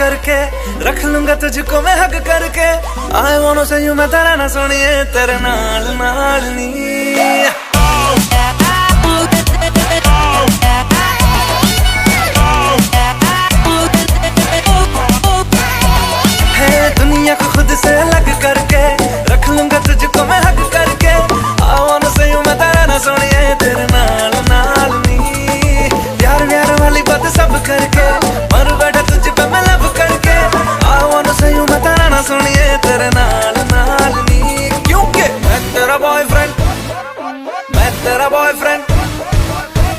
करके रख लूंगा तुझको मैं हक करके। आई वांट टू से यू मैं तेरा ना सुनिए तेरे नाल नाल नी। दुनिया को खुद से अलग करके रख लूंगा तुझको मैं हक करके। आई वांट टू से यू मैं तेरा ना सुनिए तेरे नाल नाल नी। प्यार प्यार वाली बात सब करके मर बैठा तुझ पे मैं लब करके। आई वांट टू से यू मैं तेरा ना सुनिए तेरे नाल नाल नी। क्योंकि मैं तेरा बॉयफ्रेंड, मैं तेरा बॉयफ्रेंड,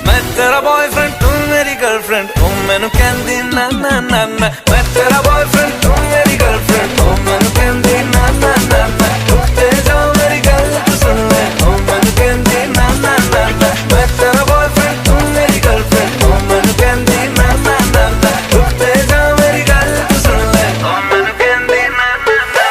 मैं तेरा बॉयफ्रेंड, तू मेरी गर्लफ्रेंड। तू मैनू कहंदी ना ना ना ना। मैं तेरा बॉयफ्रेंड, तू मेरी गर्लफ्रेंड। तू मैनू कहंदी ना ना ना ना। रुकते जाओ मेरी गल तू सुन ले। तू मैनू कहंदी ना ना ना ना। मैं तेरा बॉयफ्रेंड, तू मेरी गर्लफ्रेंड। तू मैनू कहंदी ना ना ना ना। रुकते जाओ मेरी गल तू सुन ले। तू मैनू कहंदी ना ना ना।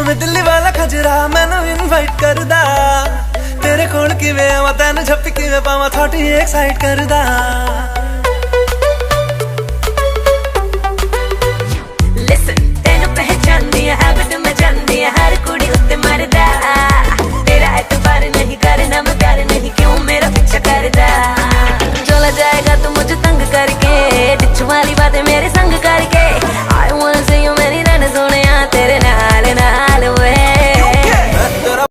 में दिल्ली वाला खजरा मैनू इनवाइट करदा। तेरे कोल किवें आवां तैनू झप्पी किवें पावां थोड़ी एक्साइट करदा।